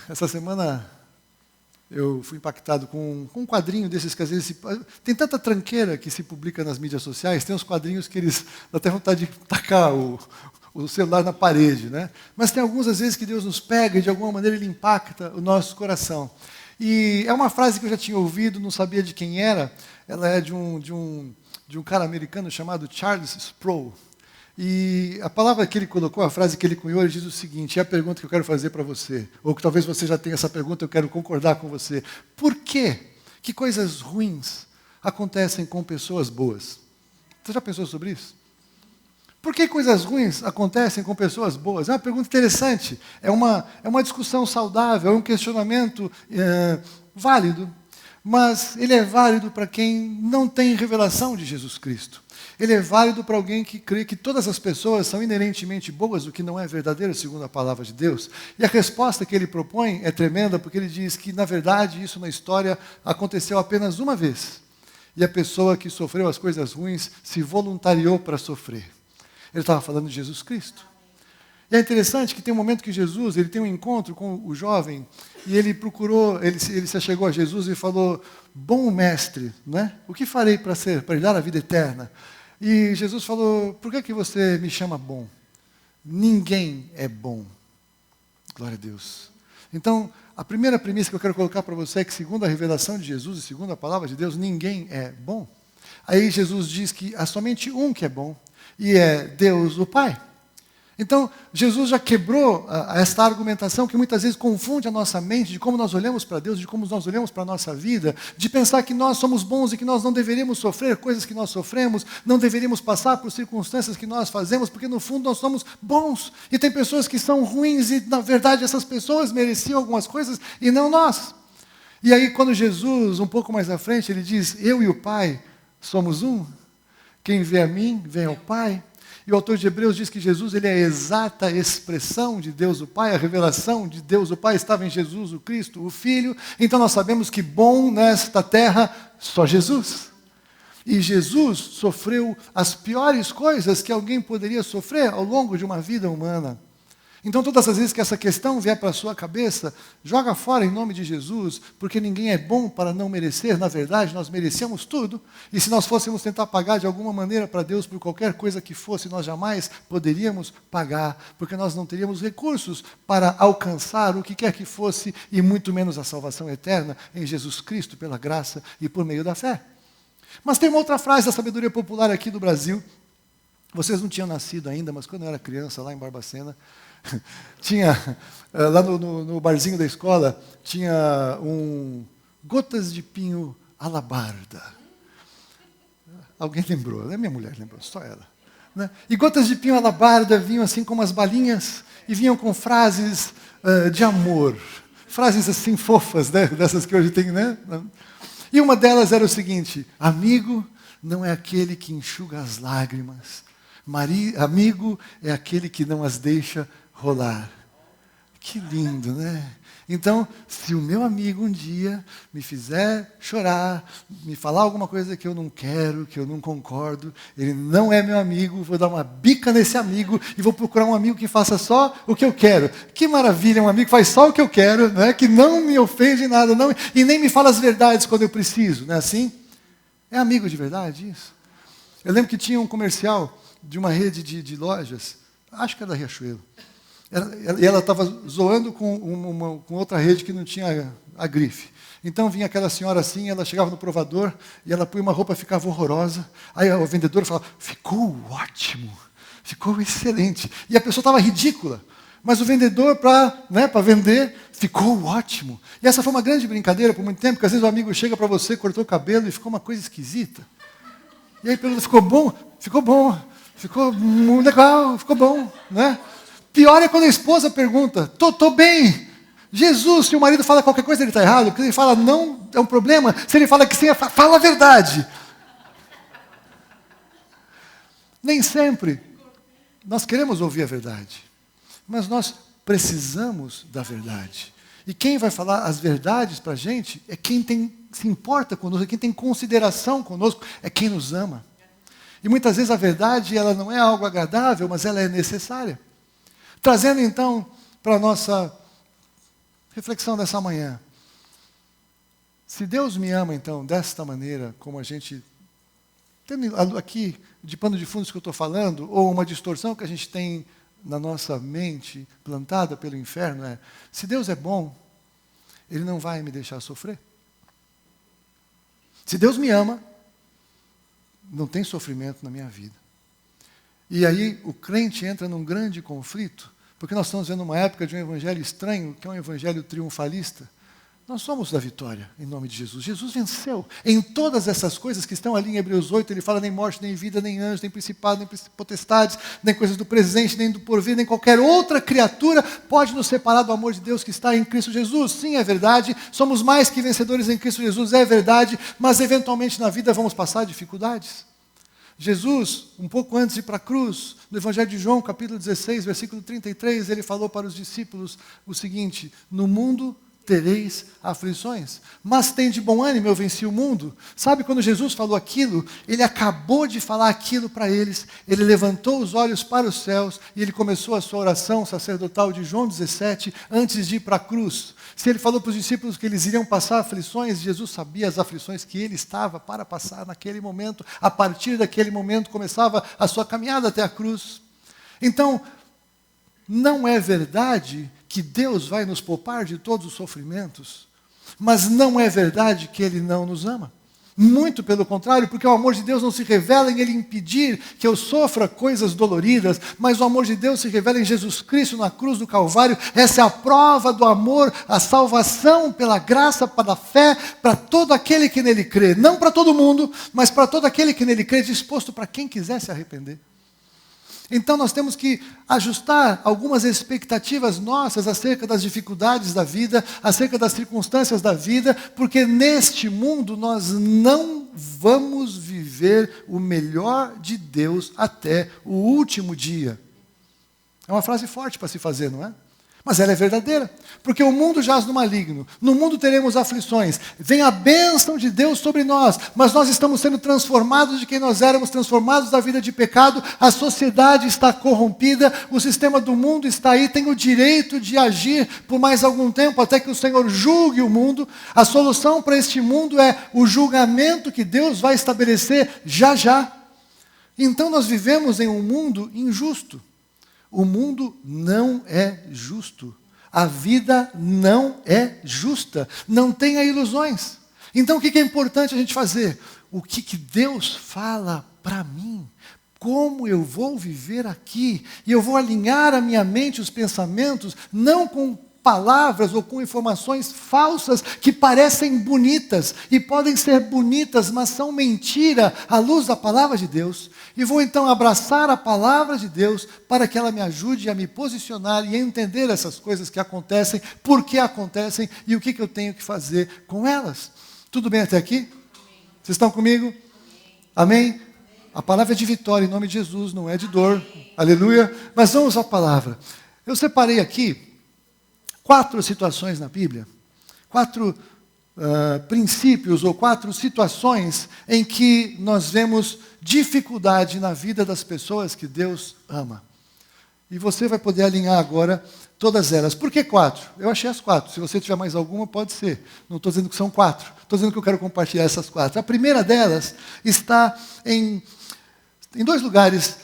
Essa semana eu fui impactado com um quadrinho desses que às vezes tem tanta tranqueira que se publica nas mídias sociais, tem uns quadrinhos que eles dá até vontade de tacar o celular na parede, né? Mas tem alguns às vezes que Deus nos pega e de alguma maneira Ele impacta o nosso coração. E é uma frase que eu já tinha ouvido, não sabia de quem era. Ela é de um cara americano chamado Charles Sproul. E a palavra que ele colocou, a frase que ele cunhou, ele diz o seguinte, é a pergunta que eu quero fazer para você, ou que talvez você já tenha essa pergunta, eu quero concordar com você. Por quê que coisas ruins acontecem com pessoas boas? Você já pensou sobre isso? Por que coisas ruins acontecem com pessoas boas? É uma pergunta interessante, é uma discussão saudável, é um questionamento válido, mas ele é válido para quem não tem revelação de Jesus Cristo. Ele é válido para alguém que crê que todas as pessoas são inerentemente boas, o que não é verdadeiro segundo a palavra de Deus. E a resposta que ele propõe é tremenda, porque ele diz que, na verdade, isso na história aconteceu apenas uma vez. E a pessoa que sofreu as coisas ruins se voluntariou para sofrer. Ele estava falando de Jesus Cristo. E é interessante que tem um momento que Jesus ele tem um encontro com o jovem, e ele se achegou a Jesus e falou, bom mestre, né? O que farei para lhe dar a vida eterna? E Jesus falou, por que você me chama bom? Ninguém é bom. Glória a Deus. Então, a primeira premissa que eu quero colocar para você é que, segundo a revelação de Jesus e segundo a palavra de Deus, ninguém é bom. Aí Jesus diz que há somente um que é bom, e é Deus o Pai. Então, Jesus já quebrou esta argumentação que muitas vezes confunde a nossa mente de como nós olhamos para Deus, de como nós olhamos para a nossa vida, de pensar que nós somos bons e que nós não deveríamos sofrer coisas que nós sofremos, não deveríamos passar por circunstâncias que nós fazemos, porque no fundo nós somos bons. E tem pessoas que são ruins e, na verdade, essas pessoas mereciam algumas coisas e não nós. E aí, quando Jesus, um pouco mais à frente, ele diz, eu e o Pai somos um, quem vê a mim, vê ao Pai. E o autor de Hebreus diz que Jesus ele é a exata expressão de Deus o Pai, a revelação de Deus o Pai estava em Jesus, o Cristo, o Filho. Então nós sabemos que bom nesta terra, só Jesus. E Jesus sofreu as piores coisas que alguém poderia sofrer ao longo de uma vida humana. Então todas as vezes que essa questão vier para a sua cabeça, joga fora em nome de Jesus, porque ninguém é bom para não merecer, na verdade nós merecemos tudo, e se nós fôssemos tentar pagar de alguma maneira para Deus por qualquer coisa que fosse, nós jamais poderíamos pagar, porque nós não teríamos recursos para alcançar o que quer que fosse, e muito menos a salvação eterna em Jesus Cristo, pela graça e por meio da fé. Mas tem uma outra frase da sabedoria popular aqui do Brasil, vocês não tinham nascido ainda, mas quando eu era criança, lá em Barbacena, tinha, lá no barzinho da escola, tinha gotas de pinho alabarda. Alguém lembrou, né? Minha mulher lembrou, só ela. Né? E gotas de pinho alabarda vinham assim como as balinhas e vinham com frases de amor. Frases assim fofas, né? Dessas que hoje tem, né? E uma delas era o seguinte, amigo não é aquele que enxuga as lágrimas. Amigo é aquele que não as deixa rolar. Que lindo, né? Então, se o meu amigo um dia me fizer chorar, me falar alguma coisa que eu não quero, que eu não concordo, ele não é meu amigo, vou dar uma bica nesse amigo e vou procurar um amigo que faça só o que eu quero. Que maravilha, um amigo que faz só o que eu quero, né? Que não me ofende em nada, não, e nem me fala as verdades quando eu preciso, não é assim? É amigo de verdade isso? Eu lembro que tinha um comercial de uma rede de lojas, acho que era da Riachuelo, e ela estava zoando com outra rede que não tinha a grife. Então vinha aquela senhora assim, ela chegava no provador, e ela punha uma roupa e ficava horrorosa. Aí o vendedor falava, ficou ótimo, ficou excelente. E a pessoa estava ridícula, mas o vendedor, para vender, ficou ótimo. E essa foi uma grande brincadeira por muito tempo, porque às vezes o amigo chega para você, cortou o cabelo e ficou uma coisa esquisita. E aí pergunta, ficou bom? Ficou bom. Ficou muito legal, ficou bom, né? Pior é quando a esposa pergunta, tô bem. Jesus, se o marido fala qualquer coisa, ele está errado. Porque ele fala não, é um problema. Se ele fala que sim, fala a verdade. Nem sempre nós queremos ouvir a verdade. Mas nós precisamos da verdade. E quem vai falar as verdades para a gente é quem se importa conosco, é quem tem consideração conosco, é quem nos ama. E muitas vezes a verdade ela não é algo agradável, mas ela é necessária. Trazendo então para a nossa reflexão dessa manhã. Se Deus me ama, então, desta maneira, como a gente, tendo aqui, de pano de fundo isso que eu estou falando, ou uma distorção que a gente tem na nossa mente, plantada pelo inferno, se Deus é bom, Ele não vai me deixar sofrer. Se Deus me ama, não tem sofrimento na minha vida. E aí o crente entra num grande conflito, porque nós estamos vendo uma época de um evangelho estranho, que é um evangelho triunfalista. Nós somos da vitória, em nome de Jesus. Jesus venceu. Em todas essas coisas que estão ali em Hebreus 8, ele fala nem morte, nem vida, nem anjo, nem principado, nem potestades, nem coisas do presente, nem do porvir, nem qualquer outra criatura pode nos separar do amor de Deus que está em Cristo Jesus. Sim, é verdade. Somos mais que vencedores em Cristo Jesus, é verdade. Mas eventualmente na vida vamos passar dificuldades. Jesus, um pouco antes de ir para a cruz, no Evangelho de João, capítulo 16, versículo 33, ele falou para os discípulos o seguinte: no mundo tereis aflições, mas tende bom ânimo, eu venci o mundo. Sabe, quando Jesus falou aquilo, ele acabou de falar aquilo para eles, ele levantou os olhos para os céus e ele começou a sua oração sacerdotal de João 17, antes de ir para a cruz. Se ele falou para os discípulos que eles iriam passar aflições, Jesus sabia as aflições que ele estava para passar naquele momento. A partir daquele momento começava a sua caminhada até a cruz. Então, não é verdade que Deus vai nos poupar de todos os sofrimentos, mas não é verdade que Ele não nos ama. Muito pelo contrário, porque o amor de Deus não se revela em Ele impedir que eu sofra coisas doloridas, mas o amor de Deus se revela em Jesus Cristo na cruz do Calvário. Essa é a prova do amor, a salvação pela graça, pela fé, para todo aquele que nele crê. Não para todo mundo, mas para todo aquele que nele crê, disposto para quem quiser se arrepender. Então nós temos que ajustar algumas expectativas nossas acerca das dificuldades da vida, acerca das circunstâncias da vida, porque neste mundo nós não vamos viver o melhor de Deus até o último dia. É uma frase forte para se fazer, não é? Mas ela é verdadeira, porque o mundo jaz no maligno, no mundo teremos aflições, vem a bênção de Deus sobre nós, mas nós estamos sendo transformados de quem nós éramos, transformados da vida de pecado, a sociedade está corrompida, o sistema do mundo está aí, tem o direito de agir por mais algum tempo, até que o Senhor julgue o mundo. A solução para este mundo é o julgamento que Deus vai estabelecer já já. Então nós vivemos em um mundo injusto. O mundo não é justo. A vida não é justa. Não tenha ilusões. Então o que é importante a gente fazer? O que Deus fala para mim? Como eu vou viver aqui? E eu vou alinhar a minha mente, os pensamentos, não com palavras ou com informações falsas que parecem bonitas e podem ser bonitas, mas são mentira à luz da palavra de Deus. E vou então abraçar a palavra de Deus para que ela me ajude a me posicionar e a entender essas coisas que acontecem, por que acontecem e o que eu tenho que fazer com elas. Tudo bem até aqui? Vocês estão comigo? Amém? A palavra é de vitória em nome de Jesus, não é de dor. Aleluia. Mas vamos à palavra. Eu separei aqui 4 situações na Bíblia, 4 princípios ou 4 situações em que nós vemos dificuldade na vida das pessoas que Deus ama. E você vai poder alinhar agora todas elas. Por que 4? Eu achei as 4. Se você tiver mais alguma, pode ser. Não estou dizendo que são 4. Estou dizendo que eu quero compartilhar essas 4. A primeira delas está em 2 lugares.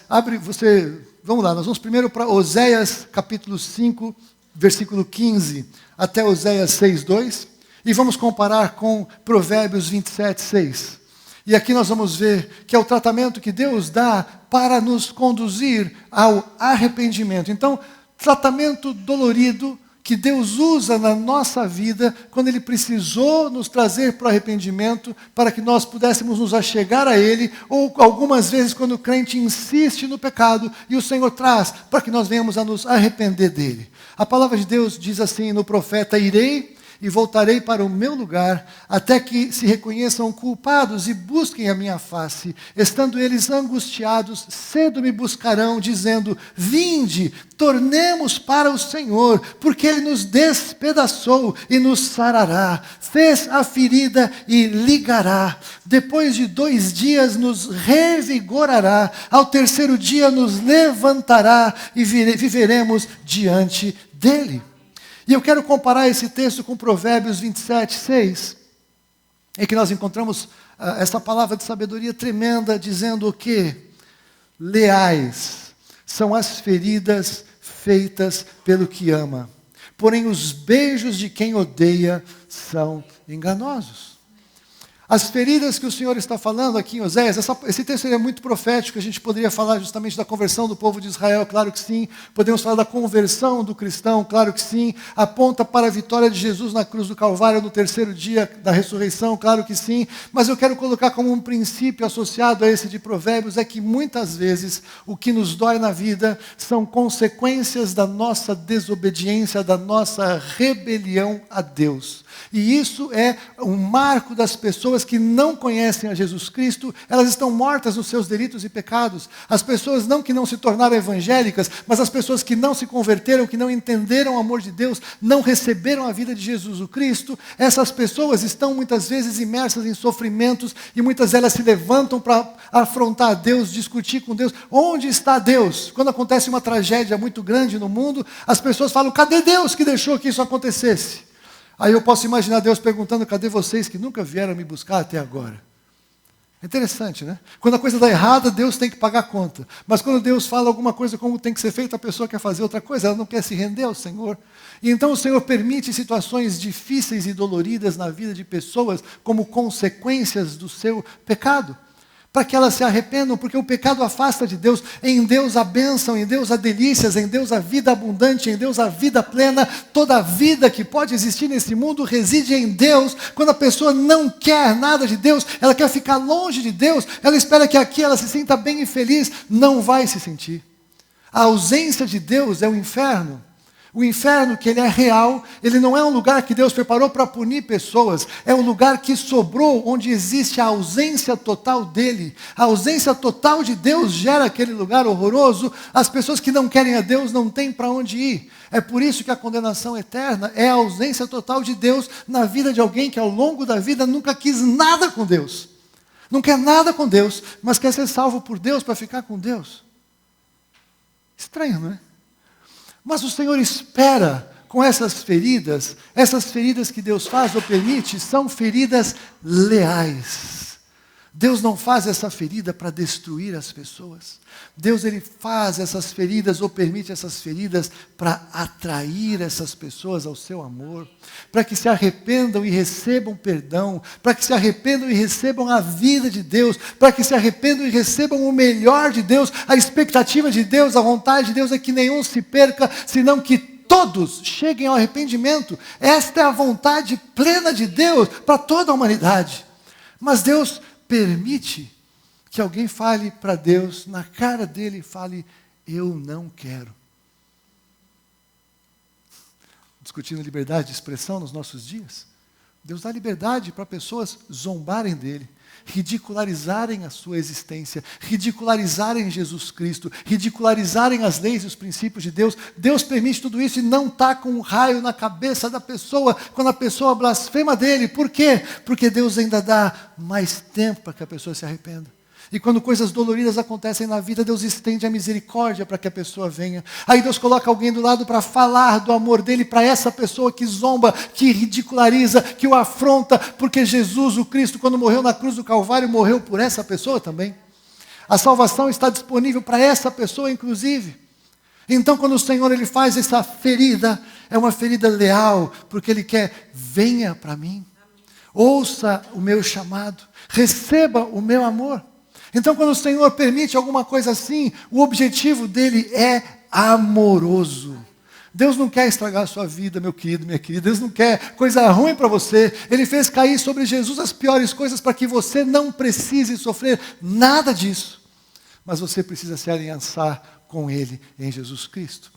Vamos lá, nós vamos primeiro para Oséias capítulo 5, versículo 15 até Oséias 6:2, e vamos comparar com Provérbios 27:6. E aqui nós vamos ver que é o tratamento que Deus dá para nos conduzir ao arrependimento. Então, tratamento dolorido que Deus usa na nossa vida quando Ele precisou nos trazer para o arrependimento, para que nós pudéssemos nos achegar a Ele, ou algumas vezes quando o crente insiste no pecado e o Senhor traz para que nós venhamos a nos arrepender dele. A palavra de Deus diz assim no profeta: irei e voltarei para o meu lugar, até que se reconheçam culpados e busquem a minha face. Estando eles angustiados, cedo me buscarão, dizendo: vinde, tornemos para o Senhor, porque Ele nos despedaçou e nos sarará, fez a ferida e ligará. Depois de 2 dias nos revigorará, ao 3º dia nos levantará e viveremos diante dEle. E eu quero comparar esse texto com Provérbios 27, 6, em que nós encontramos essa palavra de sabedoria tremenda, dizendo o quê? Leais são as feridas feitas pelo que ama, porém os beijos de quem odeia são enganosos. As feridas que o Senhor está falando aqui em Oséias, esse texto é muito profético, a gente poderia falar justamente da conversão do povo de Israel, claro que sim. Podemos falar da conversão do cristão, claro que sim. Aponta para a vitória de Jesus na cruz do Calvário no terceiro dia da ressurreição, claro que sim. Mas eu quero colocar como um princípio associado a esse de Provérbios, é que muitas vezes o que nos dói na vida são consequências da nossa desobediência, da nossa rebelião a Deus. E isso é um marco das pessoas que não conhecem a Jesus Cristo, elas estão mortas nos seus delitos e pecados. As pessoas não que não se tornaram evangélicas, mas as pessoas que não se converteram, que não entenderam o amor de Deus, não receberam a vida de Jesus o Cristo, essas pessoas estão muitas vezes imersas em sofrimentos e muitas delas se levantam para afrontar a Deus, discutir com Deus. Onde está Deus? Quando acontece uma tragédia muito grande no mundo, as pessoas falam, cadê Deus que deixou que isso acontecesse? Aí eu posso imaginar Deus perguntando, cadê vocês que nunca vieram me buscar até agora? É interessante, né? Quando a coisa dá errada, Deus tem que pagar a conta. Mas quando Deus fala alguma coisa como tem que ser feita, a pessoa quer fazer outra coisa, ela não quer se render ao Senhor. E então o Senhor permite situações difíceis e doloridas na vida de pessoas como consequências do seu pecado, para que elas se arrependam, porque o pecado afasta de Deus. Em Deus a bênção, em Deus há delícias, em Deus a vida abundante, em Deus a vida plena. Toda a vida que pode existir nesse mundo reside em Deus. Quando a pessoa não quer nada de Deus, ela quer ficar longe de Deus, ela espera que aqui ela se sinta bem e feliz, não vai se sentir. A ausência de Deus é o inferno. O inferno, que ele é real, ele não é um lugar que Deus preparou para punir pessoas, é um lugar que sobrou, onde existe a ausência total dele. A ausência total de Deus gera aquele lugar horroroso. As pessoas que não querem a Deus não têm para onde ir. É por isso que a condenação eterna é a ausência total de Deus na vida de alguém que ao longo da vida nunca quis nada com Deus. Não quer nada com Deus, mas quer ser salvo por Deus para ficar com Deus. Estranho, não é? Mas o Senhor espera com essas feridas que Deus faz ou permite, são feridas leais. Deus não faz essa ferida para destruir as pessoas. Deus ele faz essas feridas ou permite essas feridas para atrair essas pessoas ao seu amor, para que se arrependam e recebam perdão, para que se arrependam e recebam a vida de Deus, para que se arrependam e recebam o melhor de Deus. A expectativa de Deus, a vontade de Deus é que nenhum se perca, senão que todos cheguem ao arrependimento. Esta é a vontade plena de Deus para toda a humanidade. Mas Deus permite que alguém fale para Deus, na cara dele, e fale, eu não quero. Discutindo liberdade de expressão nos nossos dias. Deus dá liberdade para pessoas zombarem dele, ridicularizarem a sua existência, ridicularizarem Jesus Cristo, ridicularizarem as leis e os princípios de Deus. Deus permite tudo isso e não está com um raio na cabeça da pessoa quando a pessoa blasfema dele. Por quê? Porque Deus ainda dá mais tempo para que a pessoa se arrependa. E quando coisas doloridas acontecem na vida, Deus estende a misericórdia para que a pessoa venha. Aí Deus coloca alguém do lado para falar do amor dele para essa pessoa que zomba, que ridiculariza, que o afronta, porque Jesus, o Cristo, quando morreu na cruz do Calvário, morreu por essa pessoa também. A salvação está disponível para essa pessoa, inclusive. Então, quando o Senhor ele faz essa ferida, é uma ferida leal, porque Ele quer, venha para mim, ouça o meu chamado, receba o meu amor. Então, quando o Senhor permite alguma coisa assim, o objetivo dele é amoroso. Deus não quer estragar a sua vida, meu querido, minha querida. Deus não quer coisa ruim para você. Ele fez cair sobre Jesus as piores coisas para que você não precise sofrer nada disso. Mas você precisa se aliançar com Ele em Jesus Cristo.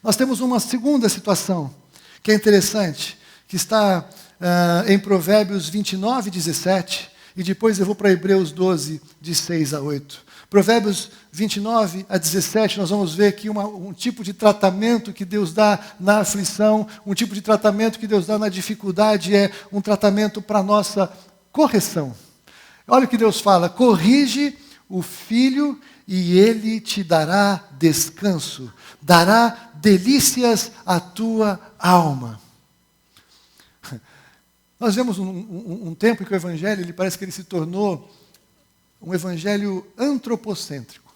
Nós temos uma segunda situação que é interessante, que está em Provérbios 29, 17. E depois eu vou para Hebreus 12, de 6 a 8. Provérbios 29 a 17, nós vamos ver aqui um tipo de tratamento que Deus dá na aflição, um tipo de tratamento que Deus dá na dificuldade, é um tratamento para a nossa correção. Olha o que Deus fala, corrige o filho e ele te dará descanso delícias à tua alma. Nós vemos um tempo em que o Evangelho, ele parece que ele se tornou um Evangelho antropocêntrico.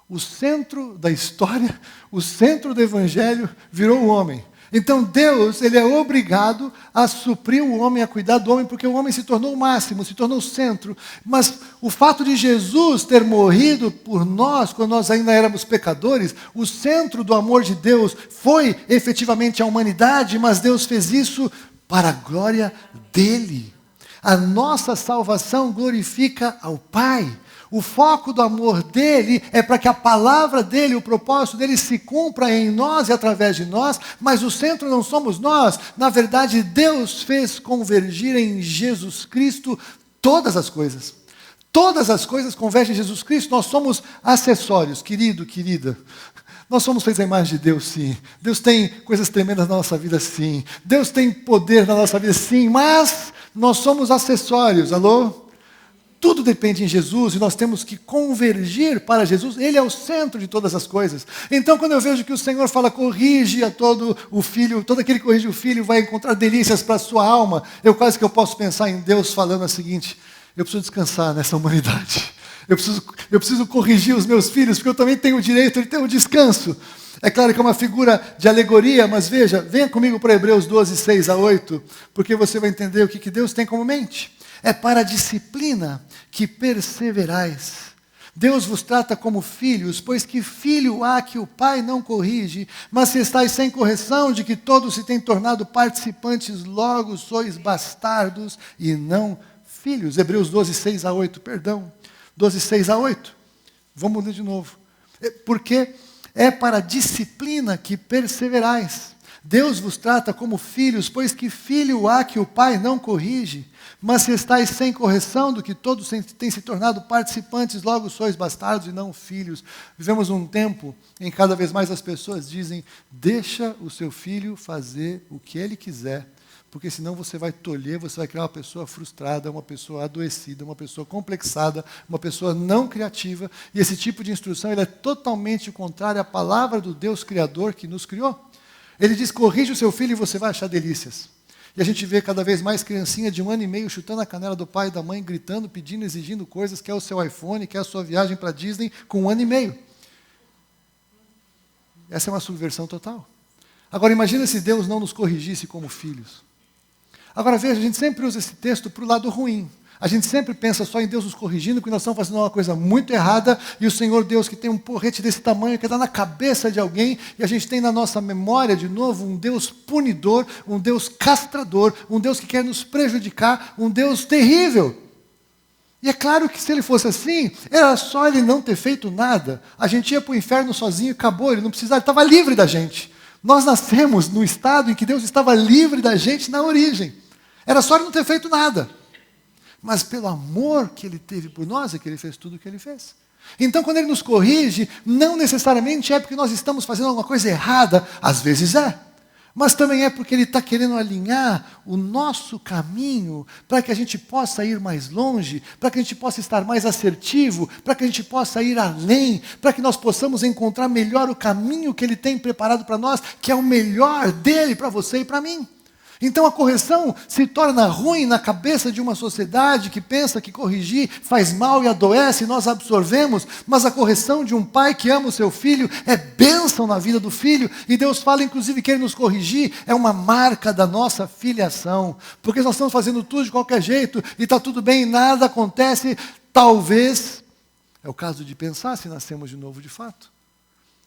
O centro da história, o centro do Evangelho virou o homem. Então Deus, ele é obrigado a suprir o homem, a cuidar do homem, porque o homem se tornou o máximo, se tornou o centro. Mas o fato de Jesus ter morrido por nós, quando nós ainda éramos pecadores, o centro do amor de Deus foi efetivamente a humanidade, mas Deus fez isso para a glória dele. A nossa salvação glorifica ao Pai. O foco do amor dele é para que a palavra dele, o propósito dele se cumpra em nós e através de nós, mas o centro não somos nós. Na verdade, Deus fez convergir em Jesus Cristo todas as coisas. Todas as coisas convergem em Jesus Cristo, nós somos acessórios, querido, querida. Nós somos feitos à imagem de Deus, sim. Deus tem coisas tremendas na nossa vida, sim. Deus tem poder na nossa vida, sim. Mas nós somos acessórios, alô? Tudo depende em Jesus e nós temos que convergir para Jesus. Ele é o centro de todas as coisas. Então, quando eu vejo que o Senhor fala, corrige a todo o filho, todo aquele que corrige o filho vai encontrar delícias para a sua alma, eu quase que eu posso pensar em Deus falando o seguinte: eu preciso descansar nessa humanidade. Eu preciso corrigir os meus filhos, porque eu também tenho o direito de ter um descanso. É claro que é uma figura de alegoria, mas veja, venha comigo para Hebreus 12, 6 a 8, porque você vai entender o que Deus tem como mente. É para a disciplina que perseverais. Deus vos trata como filhos, pois que filho há que o pai não corrige, mas se estáis sem correção, de que todos se têm tornado participantes, logo sois bastardos e não filhos. Hebreus 12, 6 a 8, perdão. 12, 6 a 8. Vamos ler de novo. Porque é para a disciplina que perseverais. Deus vos trata como filhos, pois que filho há que o pai não corrige? Mas se estáis sem correção, do que todos têm se tornado participantes, logo sois bastardos e não filhos. Vivemos um tempo em que cada vez mais as pessoas dizem, deixa o seu filho fazer o que ele quiser, porque senão você vai tolher, você vai criar uma pessoa frustrada, uma pessoa adoecida, uma pessoa complexada, uma pessoa não criativa, e esse tipo de instrução ele é totalmente contrário à palavra do Deus Criador que nos criou. Ele diz, corrige o seu filho e você vai achar delícias. E a gente vê cada vez mais criancinha de 1 ano e meio chutando a canela do pai e da mãe, gritando, pedindo, exigindo coisas, quer o seu iPhone, quer a sua viagem para Disney com 1 ano e meio. Essa é uma subversão total. Agora imagina se Deus não nos corrigisse como filhos. Agora veja, a gente sempre usa esse texto para o lado ruim. A gente sempre pensa só em Deus nos corrigindo, que nós estamos fazendo uma coisa muito errada, e o Senhor Deus, que tem um porrete desse tamanho, quer dar na cabeça de alguém, e a gente tem na nossa memória, de novo, um Deus punidor, um Deus castrador, um Deus que quer nos prejudicar, um Deus terrível. E é claro que se ele fosse assim, era só ele não ter feito nada. A gente ia para o inferno sozinho e acabou, ele não precisava, ele estava livre da gente. Nós nascemos no estado em que Deus estava livre da gente na origem. Era só ele não ter feito nada. Mas pelo amor que ele teve por nós, é que ele fez tudo o que ele fez. Então, quando ele nos corrige, não necessariamente é porque nós estamos fazendo alguma coisa errada, às vezes é. Mas também é porque ele está querendo alinhar o nosso caminho para que a gente possa ir mais longe, para que a gente possa estar mais assertivo, para que a gente possa ir além, para que nós possamos encontrar melhor o caminho que ele tem preparado para nós, que é o melhor dele para você e para mim. Então a correção se torna ruim na cabeça de uma sociedade que pensa que corrigir faz mal e adoece, e nós absorvemos, mas a correção de um pai que ama o seu filho é bênção na vida do filho, e Deus fala inclusive que ele nos corrigir é uma marca da nossa filiação, porque nós estamos fazendo tudo de qualquer jeito, e está tudo bem, e nada acontece, talvez, é o caso de pensar se nascemos de novo de fato.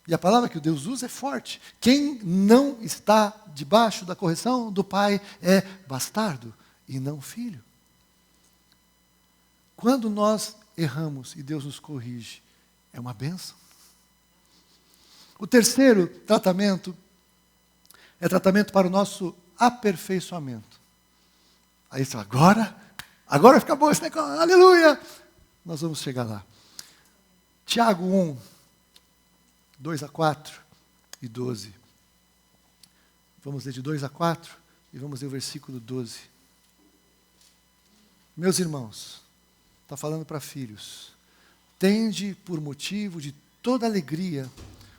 E a palavra que Deus usa é forte. Quem não está debaixo da correção do pai é bastardo e não filho. Quando nós erramos e Deus nos corrige, é uma bênção. O terceiro tratamento é tratamento para o nosso aperfeiçoamento. Aí você fala, agora fica bom esse negócio, aleluia! Nós vamos chegar lá. Tiago 1. 2 a 4 e 12. Vamos ler de 2 a 4 e vamos ler o versículo 12. Meus irmãos, está falando para filhos, tende por motivo de toda alegria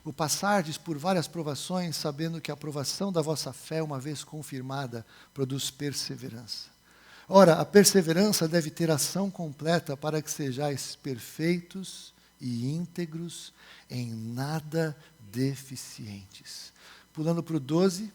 o passardes por várias provações, sabendo que a provação da vossa fé, uma vez confirmada, produz perseverança. Ora, a perseverança deve ter ação completa para que sejais perfeitos e íntegros, em nada deficientes. Pulando para o 12,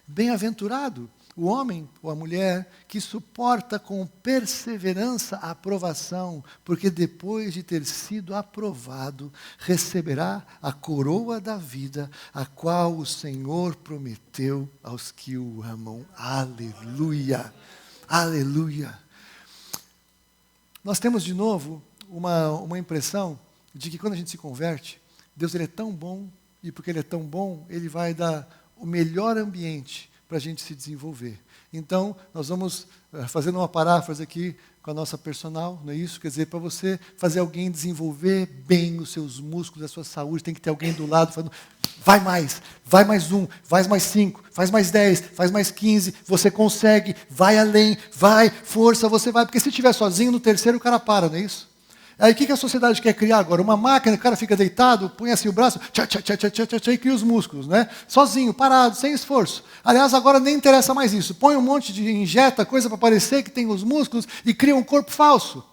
bem-aventurado o homem ou a mulher que suporta com perseverança a aprovação, porque depois de ter sido aprovado, receberá a coroa da vida, a qual o Senhor prometeu aos que o amam. Aleluia! Aleluia! Nós temos de novo uma impressão de que quando a gente se converte, Deus ele é tão bom, e porque Ele é tão bom, Ele vai dar o melhor ambiente para a gente se desenvolver. Então, nós vamos fazendo uma paráfrase aqui com a nossa personal, não é isso? Quer dizer, para você fazer alguém desenvolver bem os seus músculos, a sua saúde, tem que ter alguém do lado falando, vai mais um, faz mais 5, faz mais 10, faz mais 15, você consegue, vai além, vai, força, você vai, porque se estiver sozinho, no terceiro o cara para, não é isso? Aí o que a sociedade quer criar agora? Uma máquina, o cara fica deitado, põe assim o braço, e cria os músculos, né? Sozinho, parado, sem esforço. Aliás, agora nem interessa mais isso. Põe um monte de injeta, coisa para parecer que tem os músculos e cria um corpo falso.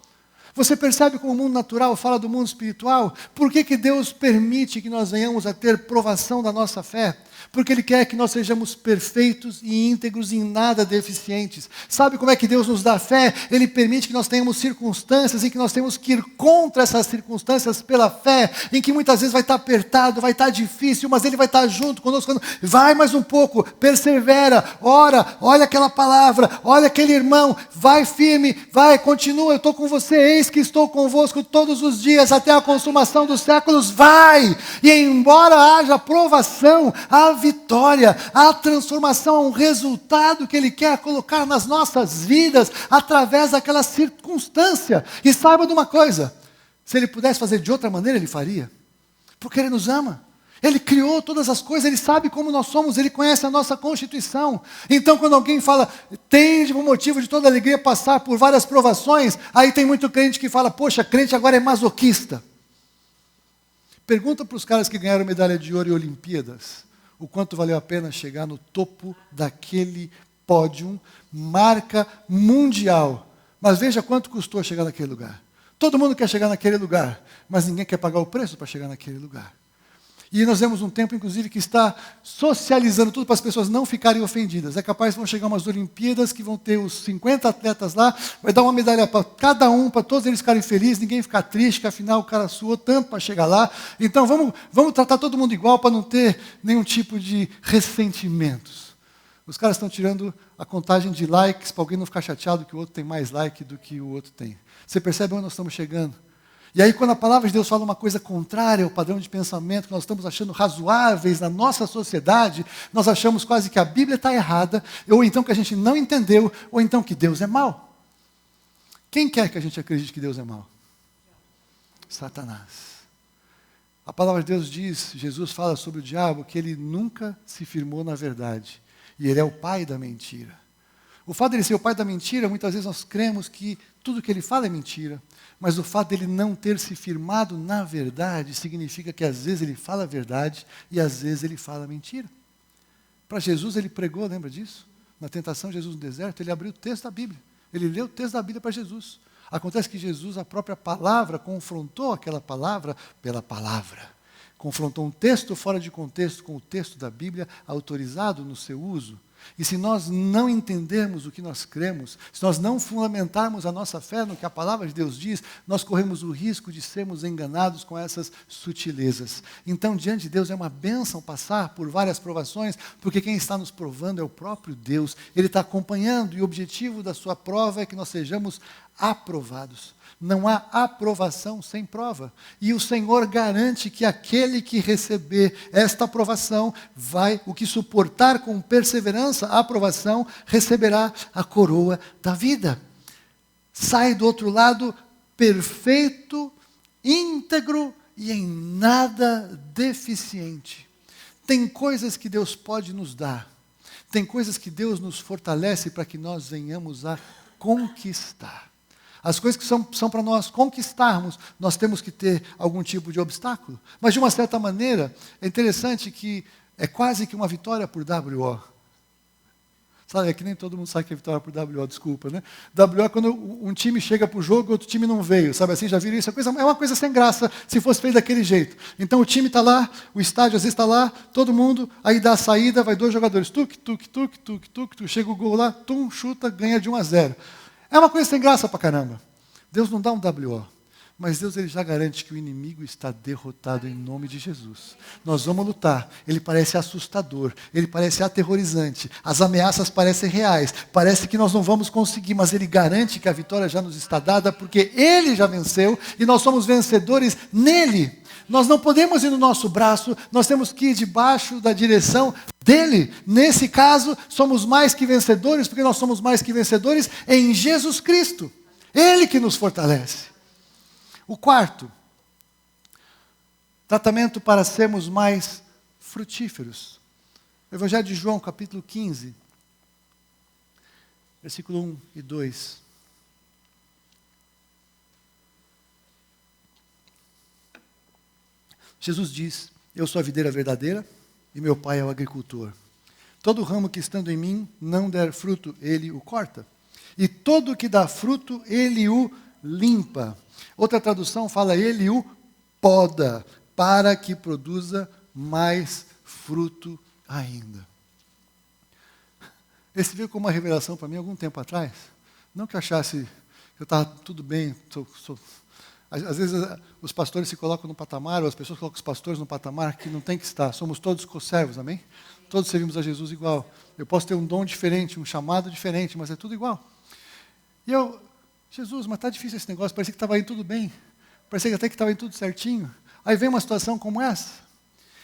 Você percebe como o mundo natural fala do mundo espiritual? Por que Deus permite que nós venhamos a ter provação da nossa fé? Porque Ele quer que nós sejamos perfeitos e íntegros e em nada deficientes. Sabe como é que Deus nos dá fé? Ele permite que nós tenhamos circunstâncias em que nós temos que ir contra essas circunstâncias pela fé, em que muitas vezes vai estar apertado, vai estar difícil, mas Ele vai estar junto conosco, falando, vai mais um pouco, persevera, ora, olha aquela palavra, olha aquele irmão, vai firme, vai, continua, eu estou com você, eis que estou convosco todos os dias, até a consumação dos séculos, vai! E embora haja provação, a vitória, a transformação, um resultado que Ele quer colocar nas nossas vidas através daquela circunstância. E saiba de uma coisa, se Ele pudesse fazer de outra maneira, Ele faria. Porque Ele nos ama. Ele criou todas as coisas, Ele sabe como nós somos, Ele conhece a nossa constituição. Então quando alguém fala, tem um motivo de toda alegria passar por várias provações, aí tem muito crente que fala, poxa, crente agora é masoquista. Pergunta para os caras que ganharam medalha de ouro em Olimpíadas, o quanto valeu a pena chegar no topo daquele pódio, marca mundial. Mas veja quanto custou chegar naquele lugar. Todo mundo quer chegar naquele lugar, mas ninguém quer pagar o preço para chegar naquele lugar. E nós vemos um tempo, inclusive, que está socializando tudo para as pessoas não ficarem ofendidas. É capaz que vão chegar umas Olimpíadas, que vão ter os 50 atletas lá, vai dar uma medalha para cada um, para todos eles ficarem felizes, ninguém ficar triste, que afinal o cara suou tanto para chegar lá. Então vamos tratar todo mundo igual para não ter nenhum tipo de ressentimentos. Os caras estão tirando a contagem de likes para alguém não ficar chateado que o outro tem mais like do que o outro tem. Você percebe onde nós estamos chegando? E aí, quando a palavra de Deus fala uma coisa contrária ao padrão de pensamento que nós estamos achando razoáveis na nossa sociedade, nós achamos quase que a Bíblia está errada, ou então que a gente não entendeu, ou então que Deus é mau. Quem quer que a gente acredite que Deus é mau? Satanás. A palavra de Deus diz, Jesus fala sobre o diabo, que ele nunca se firmou na verdade. E ele é o pai da mentira. O fato de ele ser o pai da mentira, muitas vezes nós cremos que tudo que ele fala é mentira. Mas o fato dele não ter se firmado na verdade significa que às vezes ele fala a verdade e às vezes ele fala mentira. Para Jesus ele pregou, lembra disso? Na tentação de Jesus no deserto, ele abriu o texto da Bíblia. Ele leu o texto da Bíblia para Jesus. Acontece que Jesus, a própria palavra, confrontou aquela palavra pela palavra. Confrontou um texto fora de contexto com o texto da Bíblia autorizado no seu uso. E se nós não entendermos o que nós cremos, se nós não fundamentarmos a nossa fé no que a palavra de Deus diz, nós corremos o risco de sermos enganados com essas sutilezas. Então, diante de Deus é uma bênção passar por várias provações, porque quem está nos provando é o próprio Deus. Ele está acompanhando e o objetivo da sua prova é que nós sejamos aprovados. Não há aprovação sem prova. E o Senhor garante que aquele que receber esta aprovação, o que suportar com perseverança a aprovação, receberá a coroa da vida. Sai do outro lado perfeito, íntegro e em nada deficiente. Tem coisas que Deus pode nos dar. Tem coisas que Deus nos fortalece para que nós venhamos a conquistar. As coisas que são para nós conquistarmos, nós temos que ter algum tipo de obstáculo. Mas, de uma certa maneira, é interessante que é quase que uma vitória por WO. Sabe, é que nem todo mundo sabe que é vitória por WO, desculpa, né? WO é quando um time chega para o jogo e outro time não veio, sabe assim, já viram isso? É uma coisa sem graça se fosse feito daquele jeito. Então o time está lá, o estádio às vezes está lá, todo mundo, aí dá a saída, vai 2 jogadores, chega o gol lá, chuta, ganha de 1-0. É uma coisa sem graça pra caramba. Deus não dá um WO. Mas Deus ele já garante que o inimigo está derrotado em nome de Jesus. Nós vamos lutar. Ele parece assustador, ele parece aterrorizante. As ameaças parecem reais, parece que nós não vamos conseguir, mas ele garante que a vitória já nos está dada, porque ele já venceu e nós somos vencedores nele. Nós não podemos ir no nosso braço, nós temos que ir debaixo da direção dele. Nesse caso, somos mais que vencedores, porque nós somos mais que vencedores em Jesus Cristo. Ele que nos fortalece. O quarto, tratamento para sermos mais frutíferos. Evangelho de João, capítulo 15, versículo 1 e 2. Jesus diz: eu sou a videira verdadeira e meu pai é o agricultor. Todo ramo que estando em mim não der fruto, ele o corta. E todo que dá fruto, ele o limpa. Outra tradução fala, ele o poda, para que produza mais fruto ainda. Esse veio como uma revelação para mim algum tempo atrás. Não que eu achasse que eu estava tudo bem. Às vezes os pastores se colocam no patamar, ou as pessoas colocam os pastores no patamar que não tem que estar. Somos todos conservos, amém? Todos servimos a Jesus igual. Eu posso ter um dom diferente, um chamado diferente, mas é tudo igual. E Jesus, mas está difícil esse negócio, parecia que estava indo tudo bem, parecia que até que estava indo tudo certinho. Aí vem uma situação como essa,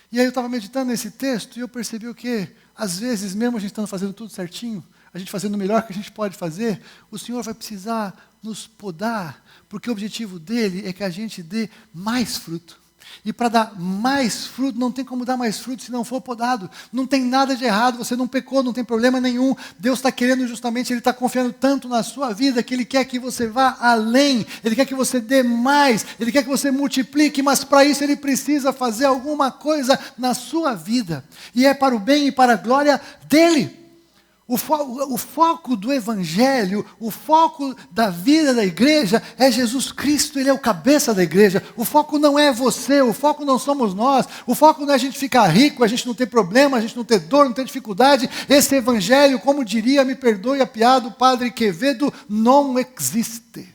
e aí eu estava meditando nesse texto, e eu percebi o quê? Às vezes, mesmo a gente estando fazendo tudo certinho, a gente fazendo o melhor que a gente pode fazer, o Senhor vai precisar nos podar, porque o objetivo dele é que a gente dê mais fruto. E para dar mais fruto, não tem como dar mais fruto se não for podado. Não tem nada de errado, você não pecou, não tem problema nenhum. Deus está querendo justamente, Ele está confiando tanto na sua vida, que Ele quer que você vá além, Ele quer que você dê mais, Ele quer que você multiplique, mas para isso Ele precisa fazer alguma coisa na sua vida. E é para o bem e para a glória dEle. O foco do Evangelho, o foco da vida da igreja é Jesus Cristo, Ele é o cabeça da igreja. O foco não é você, o foco não somos nós, o foco não é a gente ficar rico, a gente não ter problema, a gente não ter dor, não ter dificuldade. Esse Evangelho, como diria, me perdoe a piada, o padre Quevedo, não existe.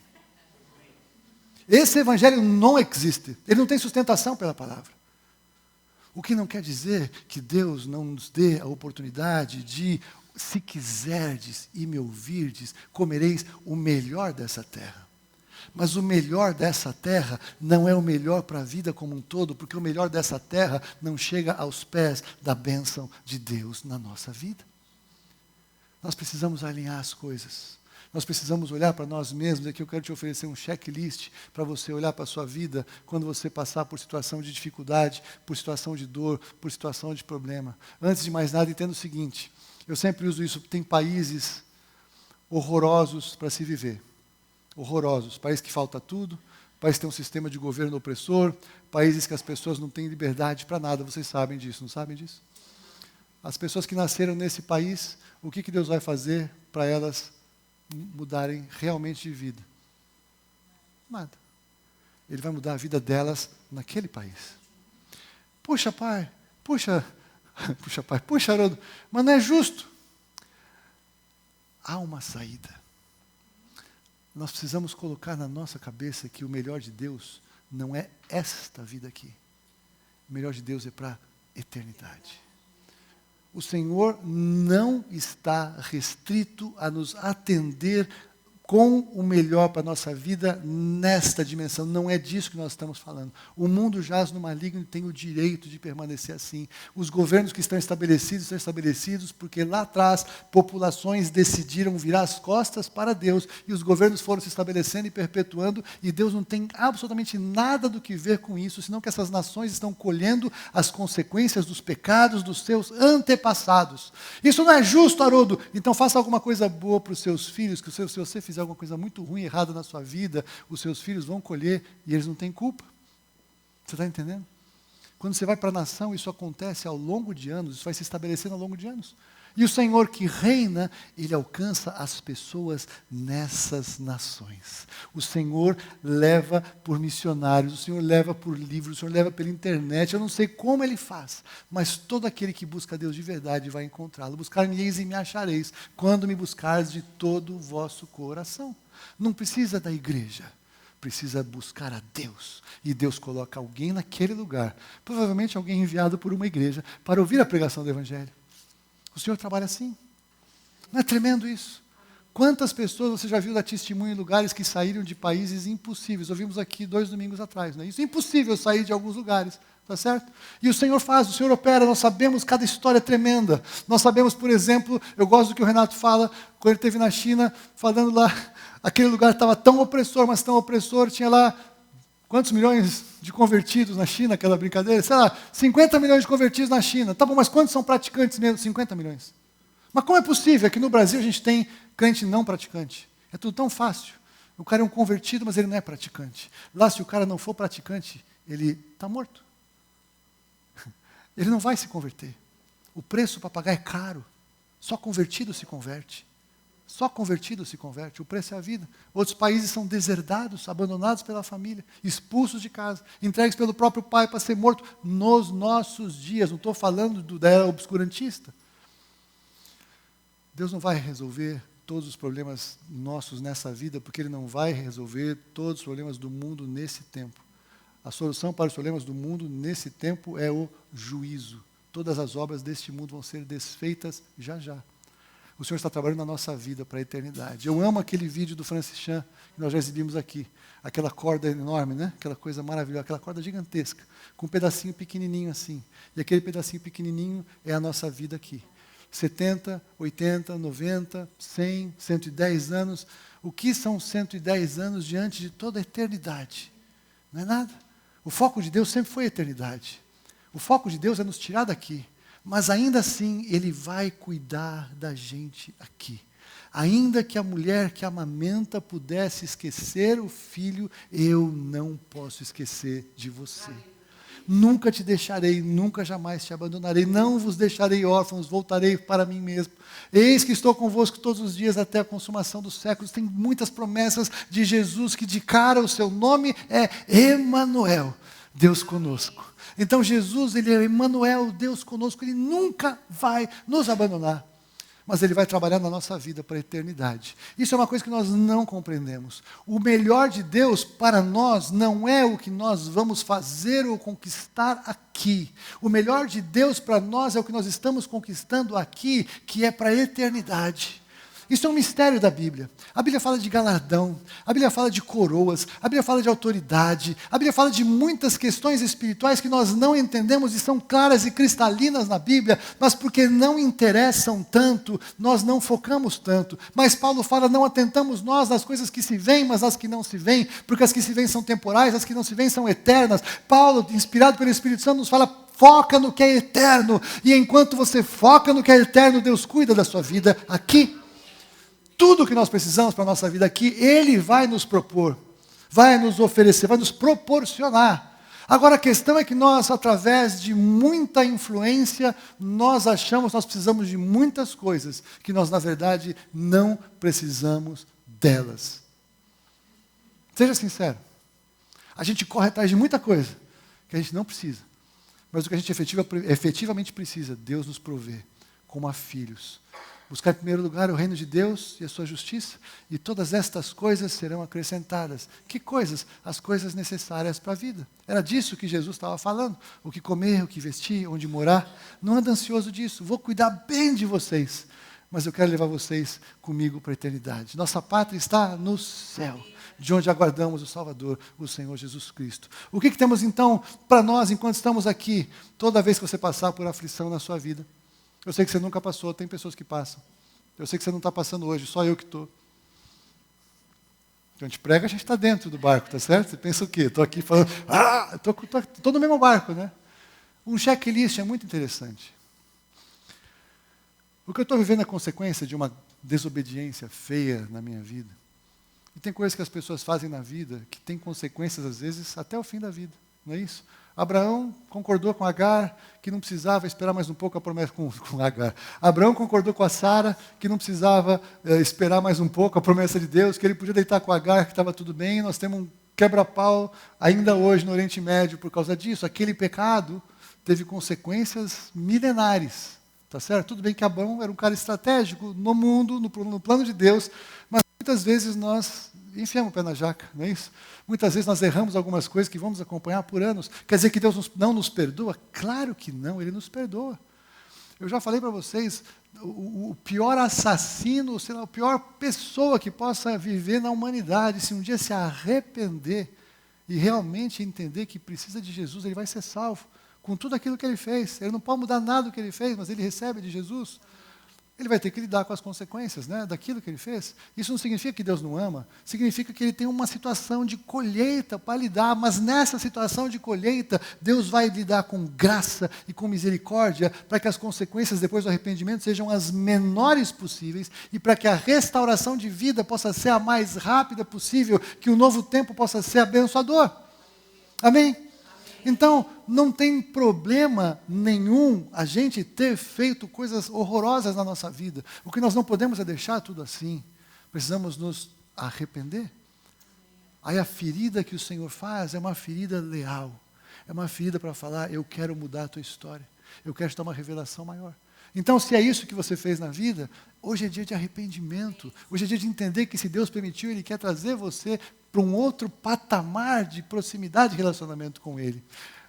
Esse Evangelho não existe, ele não tem sustentação pela palavra. O que não quer dizer que Deus não nos dê a oportunidade de, se quiserdes e me ouvirdes, comereis o melhor dessa terra. Mas o melhor dessa terra não é o melhor para a vida como um todo, porque o melhor dessa terra não chega aos pés da bênção de Deus na nossa vida. Nós precisamos alinhar as coisas. Nós precisamos olhar para nós mesmos. Aqui eu quero te oferecer um checklist para você olhar para a sua vida quando você passar por situação de dificuldade, por situação de dor, por situação de problema. Antes de mais nada, entenda o seguinte. Eu sempre uso isso, tem países horrorosos para se viver. Horrorosos. Países que falta tudo, países que tem um sistema de governo opressor, países que as pessoas não têm liberdade para nada. Vocês sabem disso, não sabem disso? As pessoas que nasceram nesse país, o que Deus vai fazer para elas mudarem realmente de vida? Nada. Ele vai mudar a vida delas naquele país. Puxa, pai, puxa, Haroldo, mas não é justo. Há uma saída. Nós precisamos colocar na nossa cabeça que o melhor de Deus não é esta vida aqui. O melhor de Deus é para a eternidade. O Senhor não está restrito a nos atender com o melhor para a nossa vida nesta dimensão. Não é disso que nós estamos falando. O mundo jaz no maligno e tem o direito de permanecer assim. Os governos que estão estabelecidos porque lá atrás populações decidiram virar as costas para Deus e os governos foram se estabelecendo e perpetuando e Deus não tem absolutamente nada do que ver com isso, senão que essas nações estão colhendo as consequências dos pecados dos seus antepassados. Isso não é justo, Haroldo. Então faça alguma coisa boa para os seus filhos, que se você fizer fizer alguma coisa muito ruim, errada na sua vida, os seus filhos vão colher e eles não têm culpa. Você está entendendo? Quando você vai para a nação, isso acontece ao longo de anos, isso vai se estabelecendo ao longo de anos. E o Senhor que reina, Ele alcança as pessoas nessas nações. O Senhor leva por missionários, o Senhor leva por livros, o Senhor leva pela internet. Eu não sei como Ele faz, mas todo aquele que busca Deus de verdade vai encontrá-lo. Buscar-me-eis e me achareis, quando me buscares de todo o vosso coração. Não precisa da igreja, precisa buscar a Deus. E Deus coloca alguém naquele lugar, provavelmente alguém enviado por uma igreja, para ouvir a pregação do Evangelho. O Senhor trabalha assim. Não é tremendo isso? Quantas pessoas você já viu dar testemunho em lugares que saíram de países impossíveis? Ouvimos aqui 2 domingos atrás, não é isso? É impossível sair de alguns lugares, tá certo? E o Senhor faz, o Senhor opera, nós sabemos cada história tremenda. Nós sabemos, por exemplo, eu gosto do que o Renato fala, quando ele esteve na China, falando lá, aquele lugar estava tão opressor, mas tão opressor, tinha lá quantos milhões de convertidos na China, aquela brincadeira? Sei lá, 50 milhões de convertidos na China. Tá bom, mas quantos são praticantes mesmo? 50 milhões. Mas como é possível que no Brasil a gente tem crente não praticante? É tudo tão fácil. O cara é um convertido, mas ele não é praticante. Lá, se o cara não for praticante, ele está morto. Ele não vai se converter. O preço para pagar é caro. Só convertido se converte. Só convertido se converte, o preço é a vida. Outros países são deserdados, abandonados pela família, expulsos de casa, entregues pelo próprio pai para ser morto nos nossos dias. Não estou falando da era obscurantista. Deus não vai resolver todos os problemas nossos nessa vida, porque Ele não vai resolver todos os problemas do mundo nesse tempo. A solução para os problemas do mundo nesse tempo é o juízo. Todas as obras deste mundo vão ser desfeitas já já. O Senhor está trabalhando na nossa vida para a eternidade. Eu amo aquele vídeo do Francis Chan, que nós já exibimos aqui. Aquela corda enorme, né? Aquela coisa maravilhosa, aquela corda gigantesca, com um pedacinho pequenininho assim. E aquele pedacinho pequenininho é a nossa vida aqui. 70, 80, 90, 100, 110 anos. O que são 110 anos diante de toda a eternidade? Não é nada. O foco de Deus sempre foi a eternidade. O foco de Deus é nos tirar daqui. Mas ainda assim, Ele vai cuidar da gente aqui. Ainda que a mulher que amamenta pudesse esquecer o filho, eu não posso esquecer de você. Nunca te deixarei, nunca jamais te abandonarei. Não vos deixarei órfãos, voltarei para mim mesmo. Eis que estou convosco todos os dias até a consumação dos séculos. Tem muitas promessas de Jesus que de cara o seu nome é Emanuel, Deus conosco. Então Jesus, Ele é Emanuel, Deus conosco, Ele nunca vai nos abandonar. Mas Ele vai trabalhar na nossa vida para a eternidade. Isso é uma coisa que nós não compreendemos. O melhor de Deus para nós não é o que nós vamos fazer ou conquistar aqui. O melhor de Deus para nós é o que nós estamos conquistando aqui, que é para a eternidade. Isso é um mistério da Bíblia. A Bíblia fala de galardão, a Bíblia fala de coroas, a Bíblia fala de autoridade, a Bíblia fala de muitas questões espirituais que nós não entendemos e são claras e cristalinas na Bíblia, mas porque não interessam tanto, nós não focamos tanto. Mas Paulo fala, não atentamos nós nas coisas que se veem, mas nas que não se veem, porque as que se veem são temporais, as que não se veem são eternas. Paulo, inspirado pelo Espírito Santo, nos fala, foca no que é eterno, e enquanto você foca no que é eterno, Deus cuida da sua vida aqui. Tudo o que nós precisamos para a nossa vida aqui, Ele vai nos propor, vai nos oferecer, vai nos proporcionar. Agora a questão é que nós, através de muita influência, nós achamos que nós precisamos de muitas coisas, que nós, na verdade, não precisamos delas. Seja sincero. A gente corre atrás de muita coisa que a gente não precisa. Mas o que a gente efetivamente precisa, Deus nos provê, como a filhos. Buscar em primeiro lugar o reino de Deus e a sua justiça, e todas estas coisas serão acrescentadas. Que coisas? As coisas necessárias para a vida. Era disso que Jesus estava falando. O que comer, o que vestir, onde morar. Não anda ansioso disso. Vou cuidar bem de vocês, mas eu quero levar vocês comigo para a eternidade. Nossa pátria está no céu, de onde aguardamos o Salvador, o Senhor Jesus Cristo. O que temos então para nós enquanto estamos aqui? Toda vez que você passar por aflição na sua vida, eu sei que você nunca passou, tem pessoas que passam. Eu sei que você não está passando hoje, só eu que estou. Quando a gente prega, a gente está dentro do barco, tá certo? Você pensa o quê? Estou aqui falando, estou no mesmo barco, né? Um checklist é muito interessante. O que eu estou vivendo é consequência de uma desobediência feia na minha vida. E tem coisas que as pessoas fazem na vida que têm consequências, às vezes, até o fim da vida. Não é isso? Abraão concordou com Agar, que não precisava esperar mais um pouco a promessa com Agar. Abraão concordou com a Sara, que não precisava esperar mais um pouco a promessa de Deus, que ele podia deitar com Agar, que estava tudo bem. Nós temos um quebra-pau ainda hoje no Oriente Médio por causa disso. Aquele pecado teve consequências milenares. Tá certo? Tudo bem que Abraão era um cara estratégico no mundo, no plano de Deus, mas muitas vezes nós enfiamos o pé na jaca, não é isso? Muitas vezes nós erramos algumas coisas que vamos acompanhar por anos. Quer dizer que Deus não nos perdoa? Claro que não, Ele nos perdoa. Eu já falei para vocês, o pior assassino, sei lá, a pior pessoa que possa viver na humanidade, se um dia se arrepender e realmente entender que precisa de Jesus, ele vai ser salvo com tudo aquilo que ele fez. Ele não pode mudar nada do que ele fez, mas ele recebe de Jesus. Ele vai ter que lidar com as consequências, né, daquilo que ele fez. Isso não significa que Deus não ama, significa que ele tem uma situação de colheita para lidar, mas nessa situação de colheita, Deus vai lidar com graça e com misericórdia, para que as consequências depois do arrependimento sejam as menores possíveis, e para que a restauração de vida possa ser a mais rápida possível, que o novo tempo possa ser abençoador. Amém? Então, não tem problema nenhum a gente ter feito coisas horrorosas na nossa vida. O que nós não podemos é deixar tudo assim. Precisamos nos arrepender. Aí a ferida que o Senhor faz é uma ferida leal. É uma ferida para falar, eu quero mudar a tua história. Eu quero te dar uma revelação maior. Então, se é isso que você fez na vida, hoje é dia de arrependimento. Hoje é dia de entender que se Deus permitiu, Ele quer trazer você para um outro patamar de proximidade e relacionamento com Ele.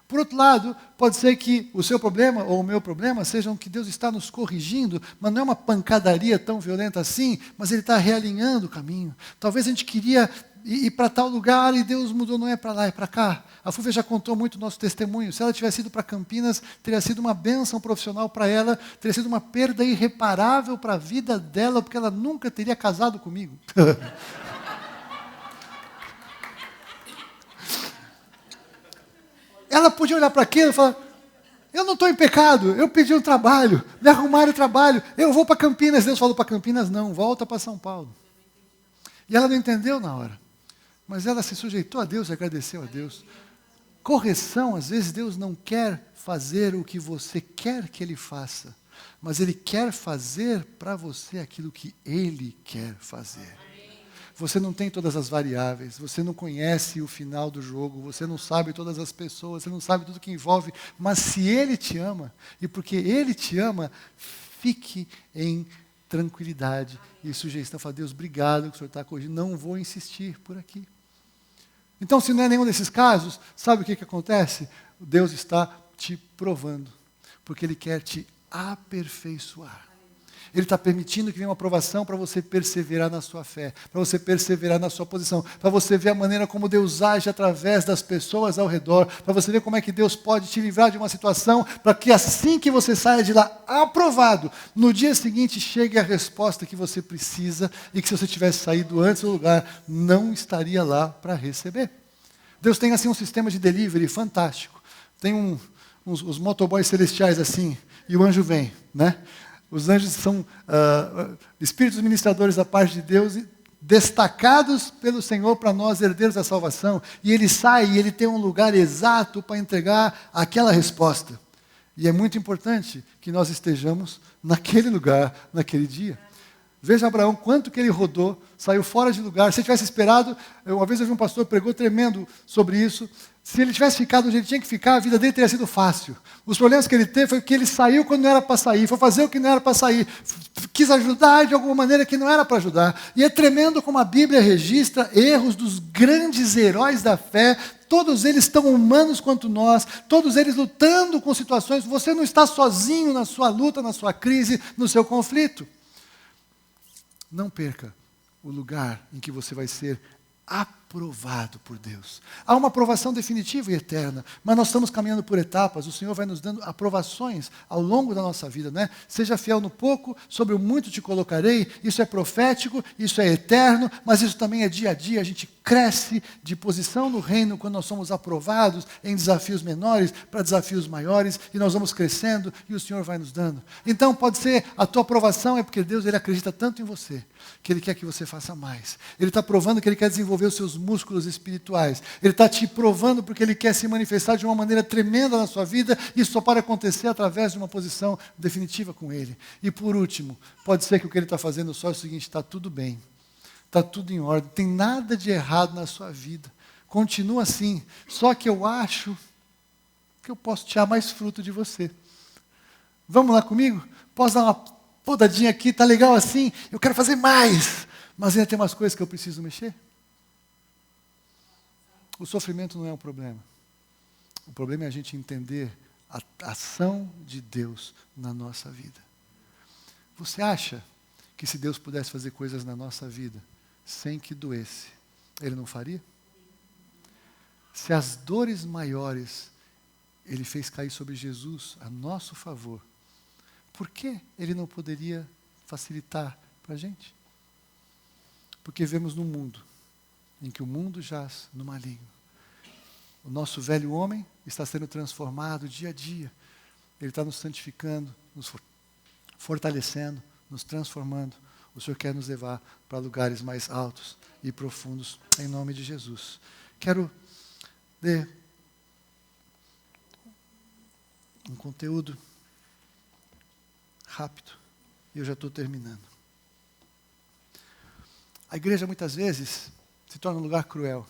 Por outro lado, pode ser que o seu problema ou o meu problema sejam que Deus está nos corrigindo, mas não é uma pancadaria tão violenta assim, mas Ele está realinhando o caminho. Talvez a gente queria ir para tal lugar e Deus mudou, não é para lá, é para cá. A Fúvia já contou muito o nosso testemunho. Se ela tivesse ido para Campinas, teria sido uma bênção profissional para ela, teria sido uma perda irreparável para a vida dela, porque ela nunca teria casado comigo. Ela podia olhar para aquilo e falar, eu não estou em pecado, eu pedi um trabalho, me arrumaram o trabalho, eu vou para Campinas. Deus falou para Campinas, não, volta para São Paulo. E ela não entendeu na hora, mas ela se sujeitou a Deus e agradeceu a Deus. Correção, às vezes Deus não quer fazer o que você quer que Ele faça, mas Ele quer fazer para você aquilo que Ele quer fazer. Você não tem todas as variáveis, você não conhece o final do jogo, você não sabe todas as pessoas, você não sabe tudo que envolve, mas se Ele te ama, e porque Ele te ama, fique em tranquilidade e sujeição. Fala, Deus, obrigado que o Senhor está corrigindo, não vou insistir por aqui. Então, se não é nenhum desses casos, sabe o que acontece? Deus está te provando, porque Ele quer te aperfeiçoar. Ele está permitindo que venha uma aprovação para você perseverar na sua fé, para você perseverar na sua posição, para você ver a maneira como Deus age através das pessoas ao redor, para você ver como é que Deus pode te livrar de uma situação, para que assim que você saia de lá aprovado, no dia seguinte chegue a resposta que você precisa e que se você tivesse saído antes do lugar, não estaria lá para receber. Deus tem assim um sistema de delivery fantástico. Tem os motoboys celestiais assim, e o anjo vem, né? Os anjos são espíritos ministradores da parte de Deus, destacados pelo Senhor para nós, herdeiros da salvação. E ele sai e ele tem um lugar exato para entregar aquela resposta. E é muito importante que nós estejamos naquele lugar, naquele dia. Veja Abraão, quanto que ele rodou, saiu fora de lugar. Se ele tivesse esperado, uma vez eu vi um pastor que pregou tremendo sobre isso. Se ele tivesse ficado onde ele tinha que ficar, a vida dele teria sido fácil. Os problemas que ele teve foi que ele saiu quando não era para sair, foi fazer o que não era para sair, quis ajudar de alguma maneira que não era para ajudar. E é tremendo como a Bíblia registra erros dos grandes heróis da fé, todos eles tão humanos quanto nós, todos eles lutando com situações. Você não está sozinho na sua luta, na sua crise, no seu conflito. Não perca o lugar em que você vai ser aperfeiçoado aprovado por Deus. Há uma aprovação definitiva e eterna, mas nós estamos caminhando por etapas. O Senhor vai nos dando aprovações ao longo da nossa vida, né? Seja fiel no pouco, sobre o muito te colocarei. Isso é profético, isso é eterno, mas isso também é dia a dia. A gente cresce de posição no reino quando nós somos aprovados em desafios menores para desafios maiores, e nós vamos crescendo e o Senhor vai nos dando. Então pode ser a tua aprovação é porque Deus ele acredita tanto em você, que Ele quer que você faça mais. Ele está provando que Ele quer desenvolver os seus músculos espirituais. Ele está te provando porque Ele quer se manifestar de uma maneira tremenda na sua vida, e isso só pode acontecer através de uma posição definitiva com Ele. E por último, pode ser que o que Ele está fazendo só é o seguinte: está tudo bem, está tudo em ordem, tem nada de errado na sua vida, continua assim, só que eu acho que eu posso tirar mais fruto de você. Vamos lá comigo? Posso dar uma podadinha aqui, tá legal assim? Eu quero fazer mais, mas ainda tem umas coisas que eu preciso mexer. O sofrimento não é um problema. O problema é a gente entender a ação de Deus na nossa vida. Você acha que se Deus pudesse fazer coisas na nossa vida sem que doesse, Ele não faria? Se as dores maiores Ele fez cair sobre Jesus a nosso favor, por que Ele não poderia facilitar para a gente? Porque vivemos num mundo em que o mundo jaz no maligno. O nosso velho homem está sendo transformado dia a dia. Ele está nos santificando, nos fortalecendo, nos transformando. O Senhor quer nos levar para lugares mais altos e profundos, em nome de Jesus. Quero ler um conteúdo rápido, e eu já estou terminando. A igreja muitas vezes se torna um lugar cruel.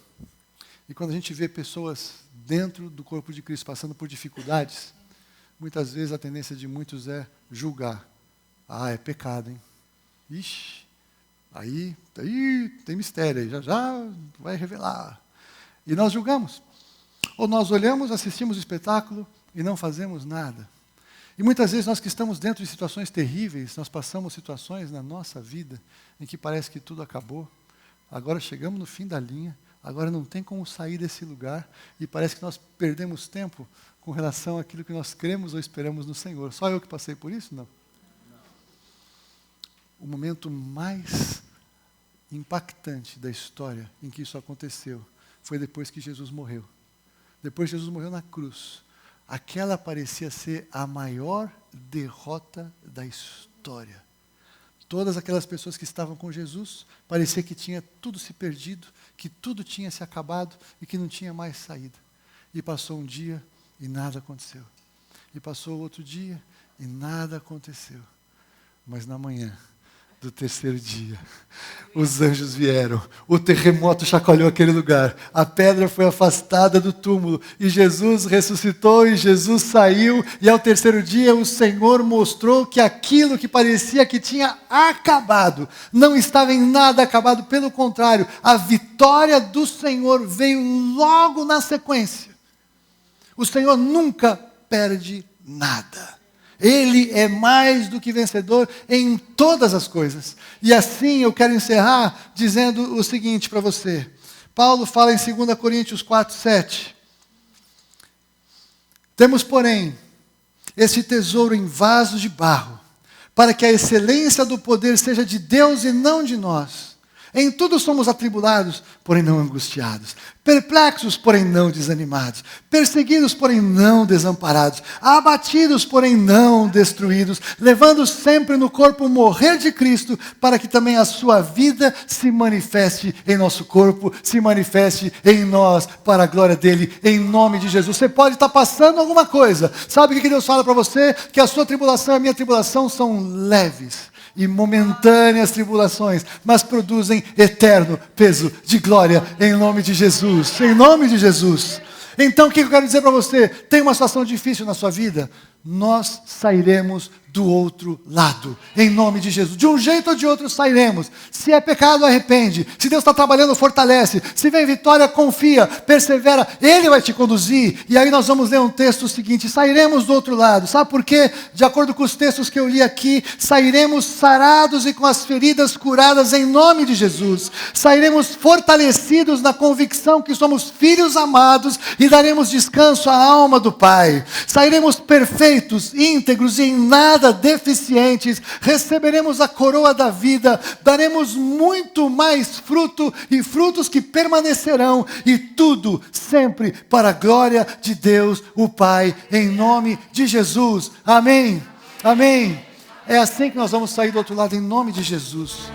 E quando a gente vê pessoas dentro do corpo de Cristo passando por dificuldades, muitas vezes a tendência de muitos é julgar. Ah, é pecado, hein? Ixi, aí tem mistério aí, já vai revelar. E nós julgamos. Ou nós olhamos, assistimos o espetáculo e não fazemos nada. E muitas vezes nós que estamos dentro de situações terríveis, nós passamos situações na nossa vida em que parece que tudo acabou. Agora chegamos no fim da linha, agora não tem como sair desse lugar, e parece que nós perdemos tempo com relação àquilo que nós cremos ou esperamos no Senhor. Só eu que passei por isso? Não. O momento mais impactante da história em que isso aconteceu foi depois que Jesus morreu. Depois Jesus morreu na cruz. Aquela parecia ser a maior derrota da história. Todas aquelas pessoas que estavam com Jesus, parecia que tinha tudo se perdido, que tudo tinha se acabado e que não tinha mais saída. E passou um dia e nada aconteceu. E passou outro dia e nada aconteceu. Mas na manhã do terceiro dia, os anjos vieram, o terremoto chacoalhou aquele lugar, a pedra foi afastada do túmulo, e Jesus ressuscitou, e Jesus saiu, e ao terceiro dia o Senhor mostrou que aquilo que parecia que tinha acabado, não estava em nada acabado, pelo contrário, a vitória do Senhor veio logo na sequência. O Senhor nunca perde nada. Ele é mais do que vencedor em todas as coisas. E assim eu quero encerrar dizendo o seguinte para você. Paulo fala em 2 Coríntios 4:7. Temos, porém, esse tesouro em vasos de barro, para que a excelência do poder seja de Deus e não de nós. Em tudo somos atribulados, porém não angustiados. Perplexos, porém não desanimados. Perseguidos, porém não desamparados. Abatidos, porém não destruídos. Levando sempre no corpo o morrer de Cristo, para que também a sua vida se manifeste em nosso corpo, se manifeste em nós, para a glória dele, em nome de Jesus. Você pode estar passando alguma coisa. Sabe o que Deus fala para você? Que a sua tribulação e a minha tribulação são leves e momentâneas tribulações, mas produzem eterno peso de glória em nome de Jesus. Em nome de Jesus. Então o que eu quero dizer para você? Tem uma situação difícil na sua vida? nós sairemos do outro lado, em nome de Jesus. De um jeito ou de outro sairemos. Se é pecado, arrepende. Se Deus está trabalhando, fortalece. Se vem vitória, confia, persevera. Ele vai te conduzir. E aí nós vamos ler um texto seguinte: sairemos do outro lado. Sabe por quê? De acordo com os textos que eu li aqui, sairemos sarados e com as feridas curadas em nome de Jesus. Sairemos fortalecidos na convicção que somos filhos amados e daremos descanso à alma do Pai. Sairemos perfeitos, íntegros e em nada deficientes, receberemos a coroa da vida, daremos muito mais fruto e frutos que permanecerão, e tudo sempre para a glória de Deus, o Pai, em nome de Jesus. Amém. Amém. É assim que nós vamos sair do outro lado, em nome de Jesus.